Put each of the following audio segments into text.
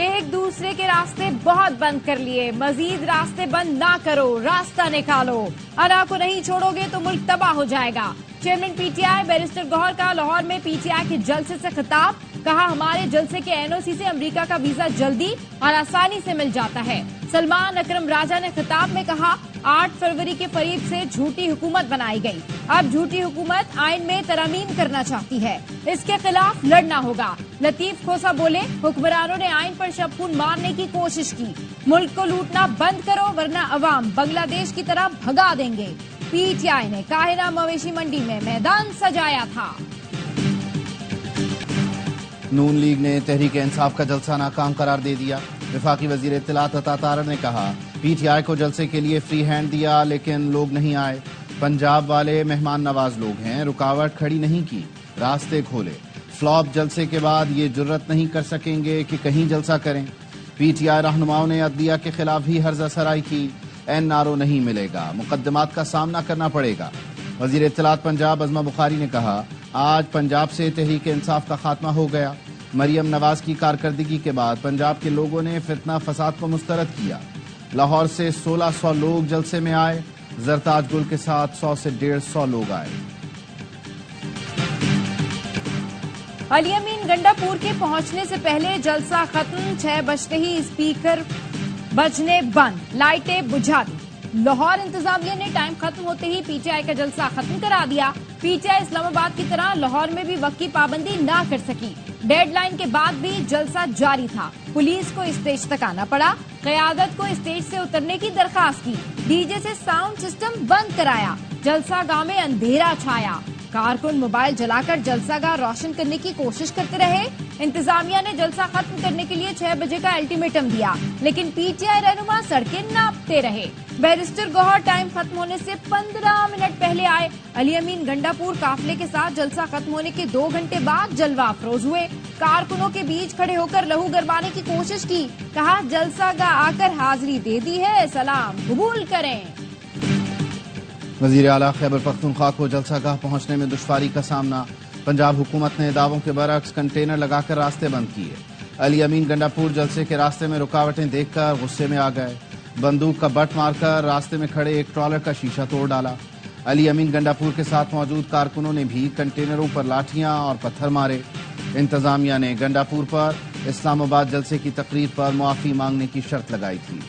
ایک دوسرے کے راستے بہت بند کر لیے، مزید راستے بند نہ کرو، راستہ نکالو، انا کو نہیں چھوڑو گے تو ملک تباہ ہو جائے گا۔ Chairman P T I barrister Gohar کا لاہور میں پی ٹی آئی کے جلسے سے خطاب، کہا ہمارے جلسے کے این او سی سے امریکہ کا ویزا جلدی اور آسانی سے مل جاتا ہے۔ سلمان اکرم راجہ نے خطاب میں کہا 8 فروری کے فریب سے جھوٹی حکومت بنائی گئی، اب جھوٹی حکومت آئین میں ترامیم کرنا چاہتی ہے، اس کے خلاف لڑنا ہوگا۔ لطیف کھوسا بولے حکمرانوں نے آئین پر شب خون مارنے کی کوشش کی، ملک کو لوٹنا بند کرو ورنہ عوام بنگلہ دیش کی طرح بھگا دیں گے۔ پی ٹی آئی نے قاہرہ مویشی منڈی میں میدان سجایا تھا۔ نون لیگ نے تحریک انصاف کا جلسہ ناکام قرار دے دیا۔ وفاقی وزیر اطلاعات عطا طاہر نے کہا پی ٹی آئی کو جلسے کے لیے فری ہینڈ دیا لیکن لوگ نہیں آئے، پنجاب والے مہمان نواز لوگ ہیں، رکاوٹ کھڑی نہیں کی، راستے کھولے، فلاپ جلسے کے بعد یہ جرت نہیں کر سکیں گے کہ کہیں جلسہ کریں۔ پی ٹی آئی رہنماؤں نے عدلیہ کے خلاف بھی ہرزہ سرائی کی، این آر او نہیں ملے گا، مقدمات کا سامنا کرنا پڑے گا۔ وزیر اطلاعات پنجاب عظمہ بخاری نے کہا آج پنجاب سے تحریک انصاف کا خاتمہ ہو گیا۔ مریم نواز کی کارکردگی کے بعد پنجاب کے لوگوں نے فتنہ فساد کو مسترد کیا۔ لاہور سے 1600 لوگ جلسے میں آئے، زرتاج گل کے ساتھ 100 سے 150 لوگ آئے۔ علی امین گنڈا پور کے پہنچنے سے پہلے جلسہ ختم، 6 بجتے ہی اسپیکر بجنے بند، لائٹیں بجھا دی۔ لاہور انتظامیہ نے ٹائم ختم ہوتے ہی پی ٹی آئی کا جلسہ ختم کرا دیا۔ پی ٹی آئی اسلام آباد کی طرح لاہور میں بھی وقت کی پابندی نہ کر سکی، ڈیڈ لائن کے بعد بھی جلسہ جاری تھا، پولیس کو اسٹیج تک آنا پڑا، قیادت کو اسٹیج سے اترنے کی درخواست کی، ڈی جے سے ساؤنڈ سسٹم بند کرایا، جلسہ گاہ میں اندھیرا چھایا، کارکن موبائل جلا کر جلسہ گاہ روشن کرنے کی کوشش کرتے رہے۔ انتظامیہ نے جلسہ ختم کرنے کے لیے 6 بجے کا الٹیمیٹم دیا لیکن پی ٹی آئی رہنما سڑکیں ناپتے رہے۔ بیرسٹر گوہر ٹائم ختم ہونے سے 15 منٹ پہلے آئے۔ علی امین گنڈا پور قافلے کے ساتھ جلسہ ختم ہونے کے 2 گھنٹے بعد جلوہ افروز ہوئے، کارکنوں کے بیچ کھڑے ہو کر لہو گروانے کی کوشش کی، کہا جلسہ گاہ آ کر حاضری دے دی ہے، سلام قبول کریں۔ وزیر اعلیٰ خیبر پختونخوا کو جلسہ گاہ پہنچنے میں دشواری کا سامنا، پنجاب حکومت نے دعووں کے برعکس کنٹینر لگا کر راستے بند کیے۔ علی امین گنڈا پور جلسے کے راستے میں رکاوٹیں دیکھ کر غصے میں آ گئے، بندوق کا بٹ مار کر راستے میں کھڑے ایک ٹرالر کا شیشہ توڑ ڈالا۔ علی امین گنڈا پور کے ساتھ موجود کارکنوں نے بھی کنٹینروں پر لاٹھیاں اور پتھر مارے۔ انتظامیہ نے گنڈا پور پر اسلام آباد جلسے کی تقریر پر معافی مانگنے کی شرط لگائی تھی۔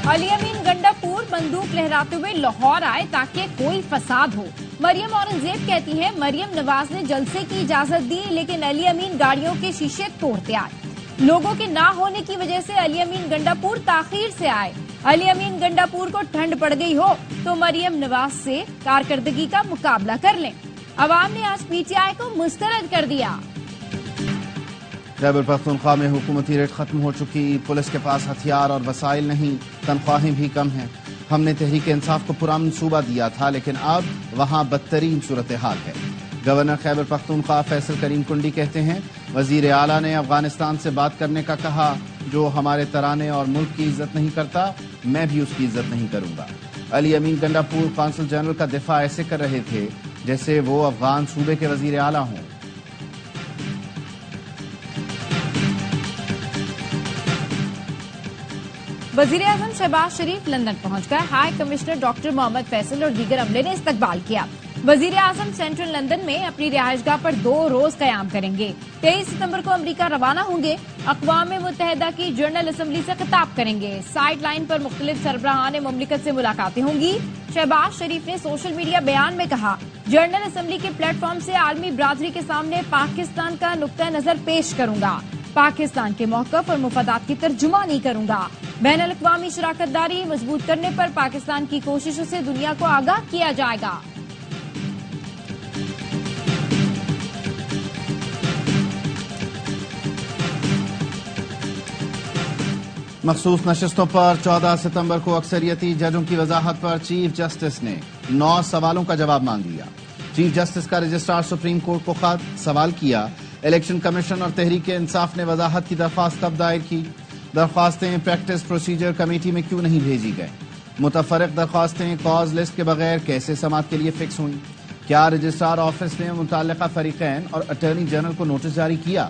علی امین گنڈا پور بندوق لہراتے ہوئے لاہور آئے تاکہ کوئی فساد ہو۔ مریم اورنگزیب کہتی ہیں مریم نواز نے جلسے کی اجازت دی لیکن علی امین گاڑیوں کے شیشے توڑتے آئے، لوگوں کے نہ ہونے کی وجہ سے علی امین گنڈا پور تاخیر سے آئے۔ علی امین گنڈا پور کو ٹھنڈ پڑ گئی ہو تو مریم نواز سے کارکردگی کا مقابلہ کر لیں، عوام نے آج پی ٹی آئی کو مسترد کر دیا۔ خیبر پختونخوا میں حکومتی ریٹ ختم ہو چکی، پولیس کے پاس ہتھیار اور وسائل نہیں، تنخواہیں بھی کم ہیں۔ ہم نے تحریک انصاف کو پورا منصوبہ دیا تھا لیکن اب وہاں بدترین صورتحال ہے۔ گورنر خیبر پختونخوا فیصل کریم کنڈی کہتے ہیں وزیر اعلیٰ نے افغانستان سے بات کرنے کا کہا، جو ہمارے ترانے اور ملک کی عزت نہیں کرتا میں بھی اس کی عزت نہیں کروں گا۔ علی امین گنڈا پور قونصل جنرل کا دفاع ایسے کر رہے تھے جیسے وہ افغان صوبے کے وزیر اعلیٰ ہوں۔ وزیر اعظم شہباز شریف لندن پہنچ گئے، ہائی کمشنر ڈاکٹر محمد فیصل اور دیگر عملے نے استقبال کیا۔ وزیر اعظم سینٹرل لندن میں اپنی رہائش گاہ پر 2 روز قیام کریں گے۔ 23 ستمبر کو امریکہ روانہ ہوں گے، اقوام متحدہ کی جنرل اسمبلی سے خطاب کریں گے۔ سائیڈ لائن پر مختلف سربراہان مملکت سے ملاقاتیں ہوں گی۔ شہباز شریف نے سوشل میڈیا بیان میں کہا جنرل اسمبلی کے پلیٹ فارم سے عالمی برادری کے سامنے پاکستان کا نقطہ نظر پیش کروں گا، پاکستان کے موقف اور مفادات کی ترجمانی کروں گا، بین الاقوامی شراکت داری مضبوط کرنے پر پاکستان کی کوششوں سے دنیا کو آگاہ کیا جائے گا۔ مخصوص نشستوں پر 14 ستمبر کو اکثریتی ججوں کی وضاحت پر چیف جسٹس نے 9 سوالوں کا جواب مانگ لیا۔ چیف جسٹس کا رجسٹرار سپریم کورٹ کو خط سوال کیا، الیکشن کمیشن اور تحریک انصاف نے وضاحت کی درخواست کب دائر کی؟ درخواستیں پریکٹس پروسیجر کمیٹی میں کیوں نہیں بھیجی گئیں؟ متفرق درخواستیں کاز لسٹ کے بغیر کیسے سماعت کے لیے فکس ہوئیں؟ کیا رجسٹرار آفس نے متعلقہ فریقین اور اٹارنی جنرل کو نوٹس جاری کیا؟